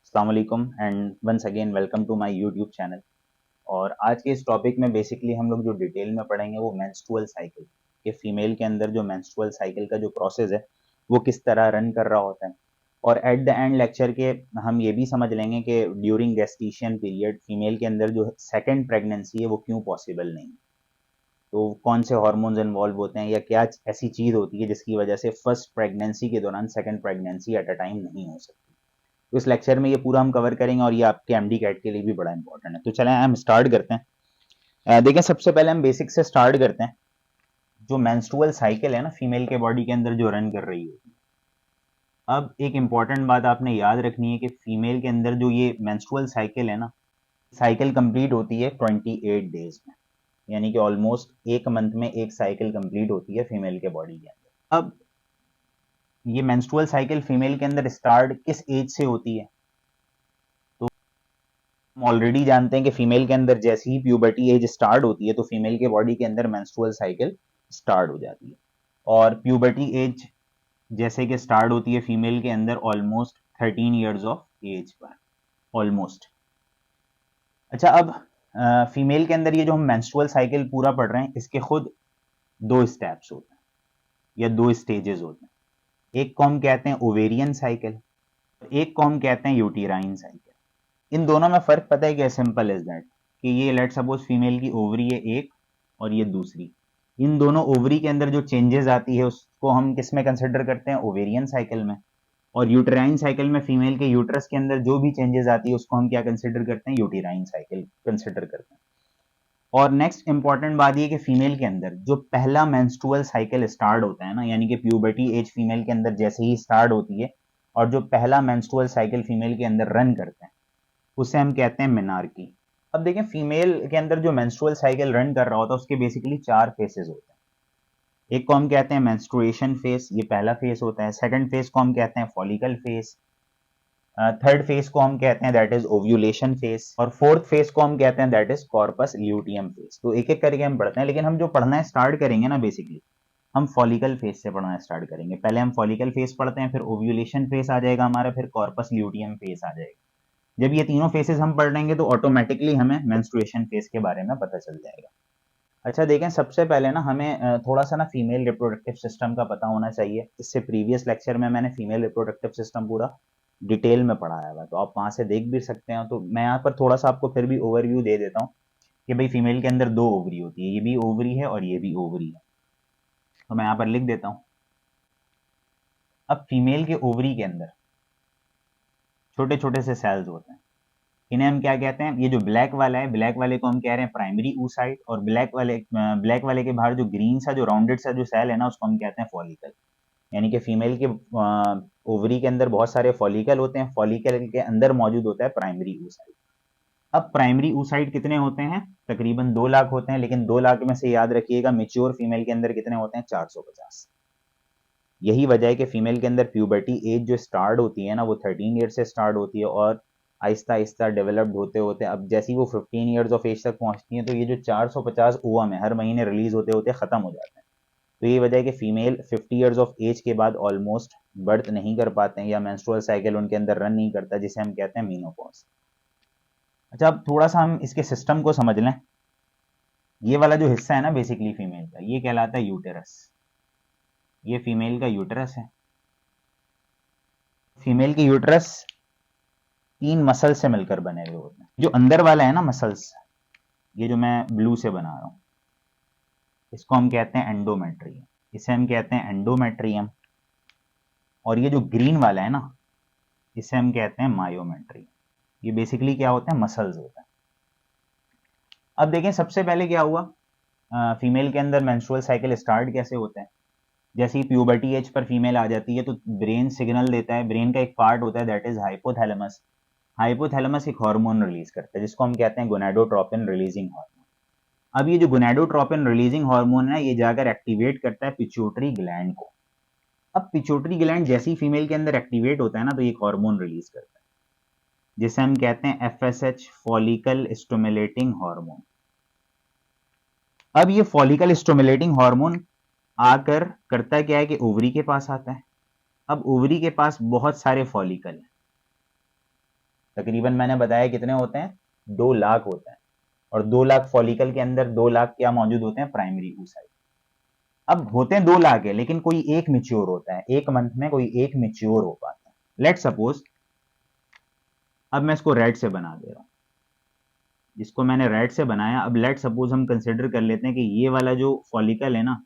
अस्सलाम वालेकुम and once again welcome to my YouTube channel. और आज के इस टॉपिक में बेसिकली हम लोग जो डिटेल में पढ़ेंगे वो मेंस्ट्रुअल साइकिल कि फीमेल के अंदर जो मेंस्ट्रुअल साइकिल का जो प्रोसेस है वो किस तरह रन कर रहा होता है। और एट द एंड लेक्चर के हम ये भी समझ लेंगे कि ड्यूरिंग गेस्टेशन पीरियड फीमेल के अंदर जो सेकेंड प्रेगनेंसी है वो क्यों पॉसिबल नहीं, तो कौन से हार्मोन्स इन्वॉल्व होते हैं या क्या ऐसी चीज़ होती है जिसकी वजह से फर्स्ट प्रेगनेंसी के दौरान second pregnancy at a time नहीं हो सकती। तो इस लेक्चर में ये पूरा हम कवर करेंगे और ये आपके एमडी कैट के लिए भी बड़ा इंपॉर्टेंट है। तो चलें हम स्टार्ट करते हैं। देखें, सबसे पहले हम बेसिक से स्टार्ट करते हैं। जो मेंस्ट्रुअल साइकिल है ना फीमेल के बॉडी के अंदर जो रन कर रही होती है, अब एक इंपॉर्टेंट बात आपने याद रखनी है कि फीमेल के अंदर जो ये मेंस्ट्रुअल साइकिल है ना, साइकिल कंप्लीट होती है 28 डेज में, यानी कि ऑलमोस्ट एक मंथ में एक साइकिल कंप्लीट होती है फीमेल के बॉडी के अंदर। अब ये मेंस्ट्रुअल साइकिल फीमेल के अंदर स्टार्ट किस एज से होती है? तो हम ऑलरेडी जानते हैं कि फीमेल के अंदर जैसे ही प्यूबर्टी एज स्टार्ट होती है तो फीमेल के बॉडी के अंदर मेंस्ट्रुअल साइकिल स्टार्ट हो जाती है। और प्यूबर्टी एज जैसे कि स्टार्ट होती है फीमेल के अंदर ऑलमोस्ट 13 ईयर्स ऑफ एज पर, ऑलमोस्ट। अच्छा, अब फीमेल के अंदर ये जो हम मेंस्ट्रुअल साइकिल पूरा पढ़ रहे हैं इसके खुद दो स्टेप्स होते हैं या दो स्टेजेस होते हैं। एक को हम कहते हैं ओवेरियन साइकिल, एक को हम कहते हैं यूटेराइन साइकिल। इन दोनों में फर्क पता है क्या? सिंपल इज दैट कि ये लेट सपोज फीमेल की ओवरी है एक और ये दूसरी। इन दोनों ओवरी के अंदर जो चेंजेस आती है उसको हम किस में कंसिडर करते हैं? ओवेरियन साइकिल में। और यूटेराइन साइकिल में फीमेल के यूट्रस के अंदर जो भी चेंजेस आती है उसको हम क्या कंसिडर करते हैं? यूटेराइन साइकिल कंसिडर करते हैं। और नेक्स्ट इंपॉर्टेंट बात ये कि फीमेल के अंदर जो पहला मेंस्ट्रुअल साइकिल स्टार्ट होता है ना, यानी कि प्यूबर्टी एज फीमेल के अंदर जैसे ही स्टार्ट होती है और जो पहला मेंस्ट्रुअल साइकिल फीमेल के अंदर रन करते हैं उसे हम कहते हैं मेनार्की। अब देखें, फीमेल के अंदर जो मेंस्ट्रुअल साइकिल रन कर रहा होता है उसके बेसिकली चार फेसेस होते हैं। एक को हम कहते हैं मेंस्ट्रुएशन फेस, ये पहला फेस होता है। सेकंड फेस को हम कहते हैं फॉलिकल फेस। थर्ड फेस को हम कहते हैं दैट इज ओव्यूलेशन फेस। और फोर्थ फेस को हम कहते हैं that is corpus luteum face. तो एक एक करके हम पढ़ते हैं, लेकिन हम जो पढ़ना स्टार्ट करेंगे ना बेसिकली हम फॉलिकल फेस से पढ़ना स्टार्ट करेंगे। पहले हम फॉलिकल फेस पढ़ते हैं, फिर ओव्यूलेशन फेस आ जाएगा हमारा, फिर कॉर्पस ल्यूटियम फेस आ जाएगा। जब ये तीनों फेसेस हम पढ़ लेंगे तो ऑटोमेटिकली हमें मेंस्ट्रुएशन फेस के बारे में पता चल जाएगा। अच्छा देखें, सबसे पहले ना हमें थोड़ा सा ना फीमेल रिप्रोडक्टिव सिस्टम का पता होना चाहिए। इससे प्रीवियस लेक्चर में मैंने फीमेल रिप्रोडक्टिव सिस्टम पूरा डिटेल में पढ़ाया हुआ है, तो आप वहां से देख भी सकते हैं। तो मैं यहाँ पर थोड़ा सा आपको फिर भी ओवरव्यू दे देता हूँ कि भाई फीमेल के अंदर दो ओवरी होती है, ये भी ओवरी है और ये भी ओवरी है। तो मैं यहाँ पर लिख देता हूँ। अब फीमेल के ओवरी के अंदर छोटे छोटे से सेल्स होते हैं, इन्हें हम क्या कहते हैं? ये जो ब्लैक वाला है, ब्लैक वाले को हम कह रहे हैं प्राइमरी oocyte, और ब्लैक वाले के बाहर जो ग्रीन सा जो राउंडेड सा जो सेल है ना उसको हम कहते हैं फॉलिकल। यानी कि फीमेल के ओवरी के अंदर बहुत सारे फॉलिकल होते हैं, फॉलिकल के अंदर मौजूद होता है प्राइमरी oocyte। अब प्राइमरी oocyte कितने होते हैं? तकरीबन 2 लाख होते हैं, लेकिन 2 लाख में से याद रखिएगा मेच्योर फीमेल के अंदर कितने होते हैं? 450। यही वजह है कि फीमेल के अंदर प्यूबर्टी एज जो स्टार्ट होती है ना वो 13 ईयर से स्टार्ट होती है और आहिस्ता आहिस्ता डेवलप्ड होते होते अब जैसी वो 15 ईयर्स ऑफ एज तक पहुंचती है तो ये जो 450 ओवम है हर महीने रिलीज होते होते खत्म हो जाते हैं। तो ये वजह है कि फीमेल 50 ईयर्स ऑफ एज के बाद ऑलमोस्ट बर्थ नहीं कर पाते हैं या मेंस्ट्रुअल साइकिल उनके अंदर रन नहीं करता, जिसे हम कहते हैं मीनोपॉज। अच्छा, अब थोड़ा सा हम इसके सिस्टम को समझ लें। ये वाला जो हिस्सा है ना बेसिकली फीमेल का, ये कहलाता है यूटेरस। ये फीमेल का यूटेरस है। फीमेल की यूटेरस 3 मसल से मिलकर बने हुए होते हैं। जो अंदर वाला है ना मसल्स, ये जो मैं ब्लू से बना रहा हूं, इसको हम कहते हैं एंडोमेट्रियम। इसे हम कहते हैं एंडोमेट्रियम। और ये जो ग्रीन वाला है ना इसे हम कहते हैं मायोमेट्रियम। ये बेसिकली क्या होता है? मसल्स होता है। अब देखें, सबसे पहले क्या हुआ, फीमेल के अंदर मेंस्ट्रुअल साइकिल स्टार्ट कैसे होता है? जैसे ही प्यूबर्टी एज पर फीमेल आ जाती है तो ब्रेन सिग्नल देता है। ब्रेन का एक पार्ट होता है दैट इज हाइपोथैलेमस। हाइपोथैलेमस एक हार्मोन रिलीज करता है जिसको हम कहते हैं गोनाडोट्रोपिन रिलीजिंग हार्मोन। अब ये जो गोनाडोट्रोपिन रिलीजिंग हार्मोन है ये जाकर एक्टिवेट करता है पिट्यूटरी ग्लैंड को। अब पिट्यूटरी ग्लैंड जैसी फीमेल के अंदर एक्टिवेट होता है ना तो ये एक हार्मोन रिलीज करता है जिसे हम कहते हैं एफएसएच, फॉलिकल स्टिमुलेटिंग हार्मोन। अब ये फॉलिकल स्टिमुलेटिंग हार्मोन आकर करता क्या है कि ओवरी के पास आता है। अब ओवरी के पास बहुत सारे फॉलिकल हैं। तकरीबन मैंने बताया कितने होते हैं, 2 लाख होते हैं, और 2 लाख फॉलिकल के अंदर 2 लाख क्या मौजूद होते हैं, प्राइमरी oocyte। अब होते हैं 2 लाख है, लेकिन कोई एक मैच्योर होता है, एक मंथ में कोई एक मैच्योर हो पाता है। लेट सपोज, अब मैं इसको रेड से बना दे रहा हूं, जिसको मैंने रेड से बनाया। अब लेट सपोज हम कंसिडर कर लेते हैं कि ये वाला जो फॉलिकल है ना,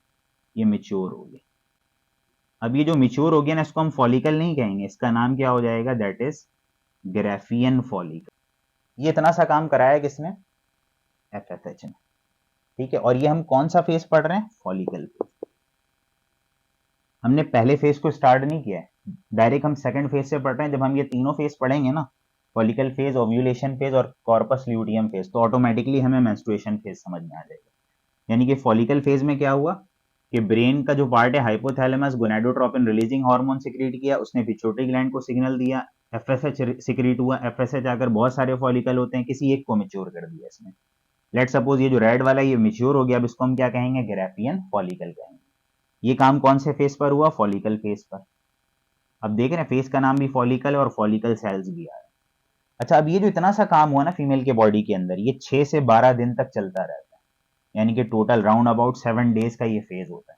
ये मैच्योर हो गया। अब ये जो मैच्योर हो गया ना, इसको हम फॉलिकल नहीं कहेंगे, इसका नाम क्या हो जाएगा, दैट इज ग्राफियन फॉलिकल। ये इतना सा काम कराया किसने, एफएसएच ने, ठीक है। और ये हम कौन सा फेज पढ़ रहे हैं, फॉलिकल फेज। हमने पहले फेज को स्टार्ट नहीं किया है, डायरेक्ट हम सेकंड फेज से पढ़ रहे हैं। जब हम ये तीनों फेज पढ़ेंगे ना, फॉलिकल फेज, ओव्यूलेशन फेज और कॉर्पस ल्यूटियम फेज, तो ऑटोमेटिकली हमें मेंस्ट्रुएशन फेज समझ में आ जाएगा। यानी कि फॉलिकल फेज में क्या हुआ कि ब्रेन का जो पार्ट है, hypothalamus, gonadotropin releasing hormone secrete किया, उसने पिट्यूटरी ग्लैंड को सिग्नल दिया, एफएसएच सिक्रीट हुआ। एफएसएच आकर बहुत सारे फॉलिकल होते हैं, किसी एक को मैच्योर कर दिया इसने। लेट सपोज ये जो रेड वाला ये मैच्योर हो गया, अब इसको हम क्या कहेंगे, ग्राफियन फॉलिकल कहेंगे। ये काम कौन से फेज पर हुआ, फॉलिकल फेज पर। अब देख रहे हैं फेज का नाम भी फॉलिकल और फॉलिकल सेल्स भी आ रहा है। अच्छा, अब ये जो इतना सा काम हुआ ना फीमेल के बॉडी के अंदर, ये 6 से 12 दिन तक चलता रहता है। यानी कि टोटल राउंड अबाउट 7 डेज का ये फेज होता है,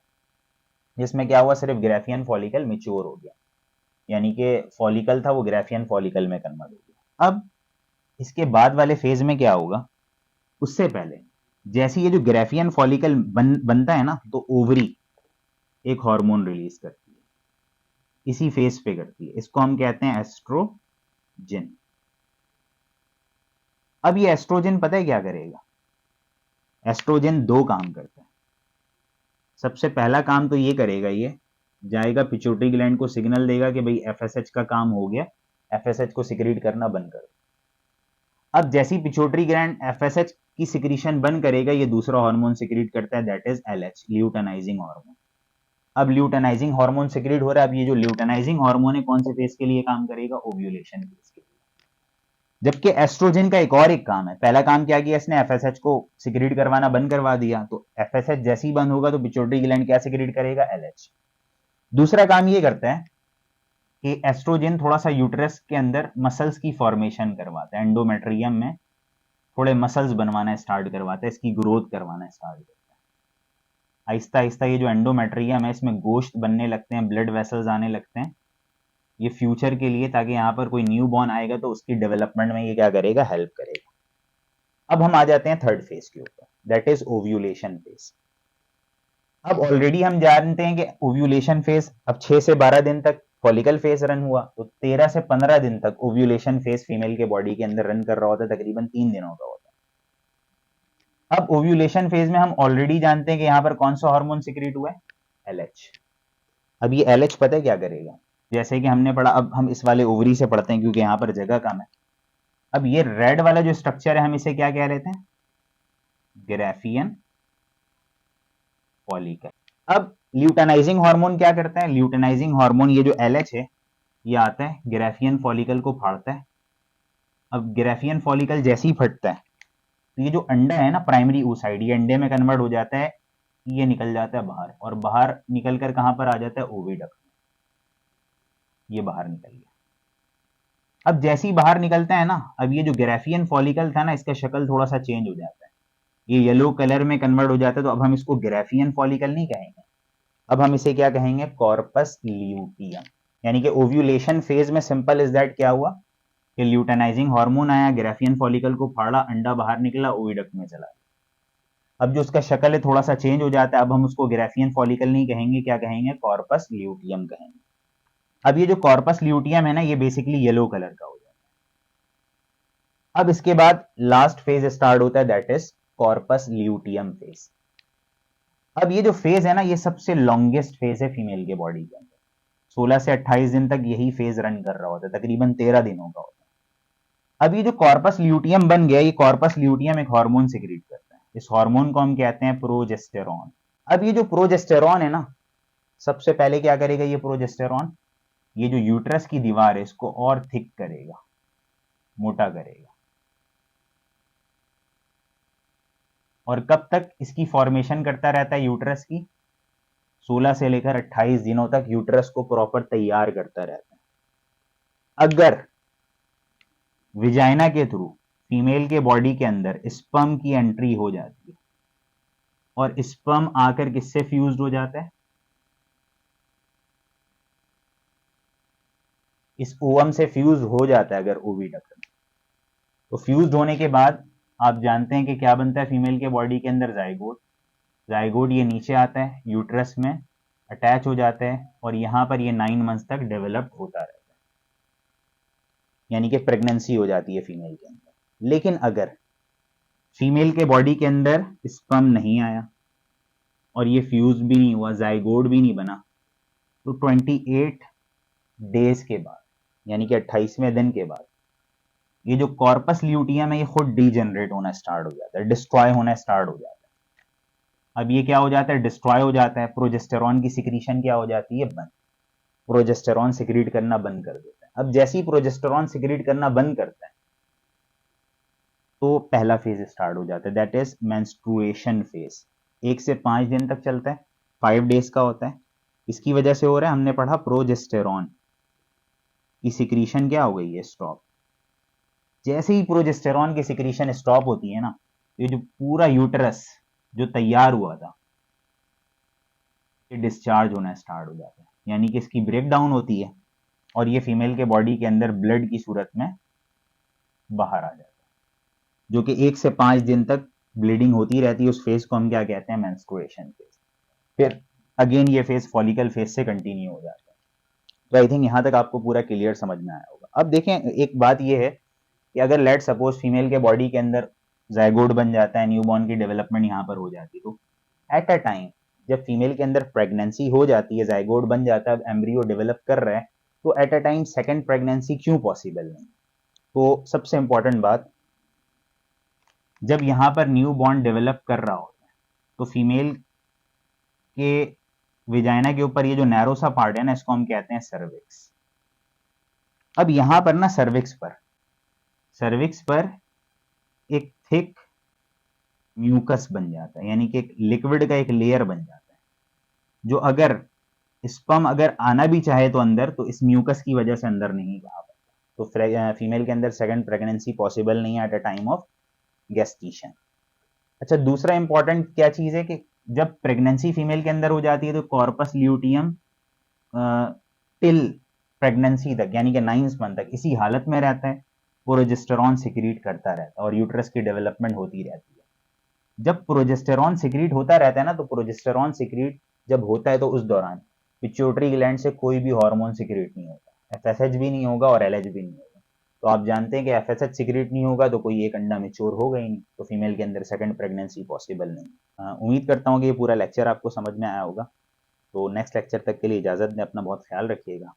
जिसमें क्या हुआ, सिर्फ ग्राफियन फॉलिकल मैच्योर हो गया। यानी कि फॉलिकल था वो ग्राफियन फॉलिकल में कन्वर्ट हो गया। अब इसके बाद वाले फेज में क्या होगा, उससे पहले जैसे ये जो ग्राफियन फॉलिकल बनता है ना, तो ओवरी एक हार्मोन रिलीज करती है, इसी फेज पे करती है, इसको हम कहते हैं एस्ट्रोजन। अब ये एस्ट्रोजन पता है क्या करेगा, एस्ट्रोजन 2 काम करता है। सबसे पहला काम तो ये करेगा, ये जाएगा पिट्यूटरी ग्लैंड को सिग्नल देगा कि भाई एफएसएच का काम हो गया, एफएसएच को सिक्रीट करना बंद कर। अब जैसी पिट्यूटरी ग्लैंड एफएसएच की सिक्रीशन बंद करेगा, ये दूसरा हार्मोन सिक्रीट करता है, that is LH, luteinising hormone. अब ल्यूटेनाइजिंग हार्मोन सिक्रीट हो रहा है। अब ये जो ल्यूटेनाइजिंग हार्मोन है, कौन से फेज के लिए काम करेगा, ओव्यूलेशन फेज के लिए। जबकि एस्ट्रोजन का एक काम है। पहला काम क्या किया इसने, एफएसएच को सिक्रीट करवाना बंद करवा दिया, तो एफएसएच जैसे ही बंद होगा तो पिट्यूटरी ग्लैंड क्या सिक्रीट करेगा, एलएच। दूसरा काम ये करता है कि एस्ट्रोजन थोड़ा सा यूट्रस के अंदर मसल्स की फॉर्मेशन करवाता है, एंडोमेट्रियम में थोड़े मसल्स बनवाना स्टार्ट करवाता है, इसकी ग्रोथ करवाना स्टार्ट करता है। आहिस्ता आहिस्ता ये जो एंडोमेट्रियम है, इसमें गोश्त बनने लगते हैं, ब्लड वेसल्स आने लगते हैं, ये फ्यूचर के लिए, ताकि यहाँ पर कोई न्यू बॉर्न आएगा तो उसकी डेवलपमेंट में ये क्या करेगा, हेल्प करेगा। अब हम आ जाते हैं थर्ड फेज के ऊपर, दैट इज ओव्यूलेशन फेज। अब ऑलरेडी हम जानते हैं कि ओव्यूलेशन फेज, अब 6 से 12 दिन तक फॉलिकल फेज रन हुआ, तो 13 से 15 दिन तक ओव्यूलेशन फेज फीमेल के बॉडी के अंदर रन कर रहा होता है, तकरीबन 3 दिनों का होता है। अब ओव्यूलेशन फेज में हम ऑलरेडी जानते हैं कि यहाँ पर कौन सा हार्मोन सिक्रीट हुआ है, एलएच। अब ये एलएच पता है क्या करेगा, जैसे कि हमने पढ़ा, अब हम इस वाले ओवरी से पढ़ते हैं क्योंकि यहाँ पर जगह कम है। अब ये रेड वाला जो स्ट्रक्चर है, हम इसे क्या कह लेते हैं, ग्राफियन फॉलिकल। अब ल्यूटेनाइजिंग हार्मोन क्या करता है, ल्यूटेनाइजिंग हार्मोन ये जो एलएच है, ये आता है ग्राफियन फॉलिकल को फाड़ता है। अब ग्राफियन फॉलिकल जैसे ही फटता है, तो ये जो अंडा है ना, प्राइमरी oocyte, ये अंडे में कन्वर्ट हो जाता है, ये निकल जाता है बाहर, और बाहर निकल कर कहां पर आ जाता है, ओविडक्ट में। ये बाहर निकल गया। अब जैसे ही बाहर निकलता है ना, अब ये जो ग्राफियन फॉलिकल था ना, इसका शक्ल थोड़ा सा चेंज हो जाता है, ये येलो कलर में कन्वर्ट हो जाता है। तो अब हम इसको ग्राफियन फॉलिकल नहीं कहेंगे, अब हम इसे क्या कहेंगे, कॉर्पस ल्यूटियम। यानी कि ओव्यूलेशन फेज में सिंपल इज दैट क्या हुआ कि ल्यूटेनाइजिंग हार्मोन आया, ग्राफियन फॉलिकल को फाड़ा, अंडा बाहर निकला, ओविडक्ट में चला गया। अब जो उसका शक्ल है थोड़ा सा चेंज हो जाता है, अब हम उसको ग्राफियन फॉलिकल नहीं कहेंगे, क्या कहेंगे, कॉर्पस ल्यूटियम कहेंगे। अब ये जो कॉर्पस ल्यूटियम है ना, ये बेसिकली येलो कलर का हो जाता है। अब इसके बाद लास्ट फेज स्टार्ट होता है, that is corpus luteum phase. अब ये जो फेज है ना, ये सबसे लॉन्गेस्ट फेज है फीमेल के बॉडी के अंदर, 16 से 28 दिन तक यही फेज रन कर रहा होता है, तकरीबन 13 दिनों का होता है। अब ये जो कॉर्पस ल्यूटियम बन गया, ये कॉर्पस ल्यूटियम एक हार्मोन सिक्रीट करता है, इस हार्मोन को हम कहते हैं प्रोजेस्टेरॉन। अब ये जो प्रोजेस्टेरॉन है ना, सबसे पहले क्या करेगा ये प्रोजेस्टेरॉन, ये जो यूट्रस की दीवार है इसको और थिक करेगा, मोटा करेगा। और कब तक इसकी फॉर्मेशन करता रहता है यूट्रस की, 16 से लेकर 28 दिनों तक यूट्रस को प्रॉपर तैयार करता रहता है। अगर विजाइना के थ्रू फीमेल के बॉडी के अंदर स्पर्म की एंट्री हो जाती है और स्पर्म आकर किससे फ्यूज्ड हो जाता है, इस ओवम से फ्यूज हो जाता है अगर ओविडक्ट में। तो फ्यूज होने के बाद आप जानते हैं कि क्या बनता है फीमेल के बॉडी के अंदर, जाइगोट। जाइगोट ये नीचे आता है, यूट्रस में अटैच हो जाता है और यहां पर ये 9 मंथ्स तक डेवलप होता रहता है, यानी कि प्रेगनेंसी हो जाती है फीमेल के अंदर। लेकिन अगर फीमेल के बॉडी के अंदर स्पर्म नहीं आया और ये फ्यूज भी नहीं हुआ, जाइगोट भी नहीं बना, तो 28 डेज के बाद यानी कि 28वें दिन के बाद ये जो कॉर्पस ल्यूटियम है ये खुद डीजेनरेट होना स्टार्ट हो जाता है, डिस्ट्रॉय होना स्टार्ट हो जाता है। अब ये क्या हो जाता है, डिस्ट्रॉय हो जाता है, प्रोजेस्टेरॉन की सिक्रीशन क्या हो जाती है, बंद। प्रोजेस्टेरॉन सिक्रीट करना बंद कर देता है। अब जैसे ही प्रोजेस्टेरॉन सिक्रीट करना बंद करता है तो पहला फेज स्टार्ट हो जाता है, दैट इज मेंस्ट्रुएशन फेज। 1 से 5 दिन तक चलता है, 5 डेज का होता है। इसकी वजह से हो रहा है, हमने पढ़ा प्रोजेस्टेरॉन की सिक्रीशन क्या हो गई है, स्टॉप। जैसे ही प्रोजेस्टेरॉन की सिक्रीशन स्टॉप होती है ना, ये जो पूरा यूटरस जो तैयार हुआ था ये डिस्चार्ज होना स्टार्ट हो जाता है, यानी कि इसकी ब्रेक डाउन होती है और ये फीमेल के बॉडी के अंदर ब्लड की सूरत में बाहर आ जाता है, जो कि 1 से 5 दिन तक ब्लीडिंग होती रहती है। उस फेज को हम क्या कहते हैं, मेंस्ट्रुएशन फेज। फिर अगेन ये फेज फॉलिकल फेज से कंटिन्यू हो जाता है। तो आई थिंक यहां तक आपको पूरा क्लियर समझ में आया होगा। अब देखें, एक बात ये है कि अगर लेट सपोज फीमेल के बॉडी के अंदर जाइगोट बन जाता है, न्यूबॉर्न की डेवलपमेंट यहाँ पर हो जाती है, तो एट अ टाइम जब फीमेल के अंदर प्रेगनेंसी हो जाती है, जाइगोट बन जाता है, अब एम्ब्रियो डेवलप कर रहा है, तो at a time second pregnancy क्यों पॉसिबल नहीं। तो सबसे इंपॉर्टेंट बात, जब यहाँ पर न्यू बॉर्न डेवलप कर रहा होता है तो फीमेल के विजाइना के ऊपर ये जो नैरो सा पार्ट है ना, इसको हम कहते हैं सर्विक्स। अब यहां पर ना सर्विक्स पर एक थिक म्यूकस बन जाता है, यानी कि एक लिक्विड का एक लेयर बन जाता है, जो अगर स्पर्म अगर आना भी चाहे तो अंदर, तो इस म्यूकस की वजह से अंदर नहीं आ पाता। तो फीमेल के अंदर सेकंड प्रेगनेंसी पॉसिबल नहीं है at a time of gestation. अच्छा, दूसरा इंपॉर्टेंट क्या चीज है कि जब प्रेगनेंसी फीमेल के अंदर हो जाती है तो कॉर्पस ल्यूटियम टिल प्रेगनेंसी तक यानी कि 9 मंथ तक इसी हालत में रहता है, प्रोजेस्टेरॉन सिक्रीट करता रहता है और यूट्रस की डेवलपमेंट होती रहती है। जब प्रोजेस्टेरॉन सिक्रीट होता रहता है ना, तो प्रोजेस्टेरॉन सिक्रीट जब होता है तो उस दौरान पिट्यूटरी ग्लैंड से कोई भी हार्मोन सिक्रीट नहीं होता, एफएसएच भी नहीं होगा और एलएच भी नहीं होगा। तो आप जानते हैं कि एफएसएच सिक्रीट नहीं होगा तो कोई एक अंडा मेच्योर होगा ही नहीं, तो फीमेल के अंदर सेकंड प्रेगनेंसी पॉसिबल नहीं। उम्मीद करता हूँ कि ये पूरा लेक्चर आपको समझ में आया होगा। तो नेक्स्ट लेक्चर तक के लिए इजाजत दें, अपना बहुत ख्याल रखिएगा।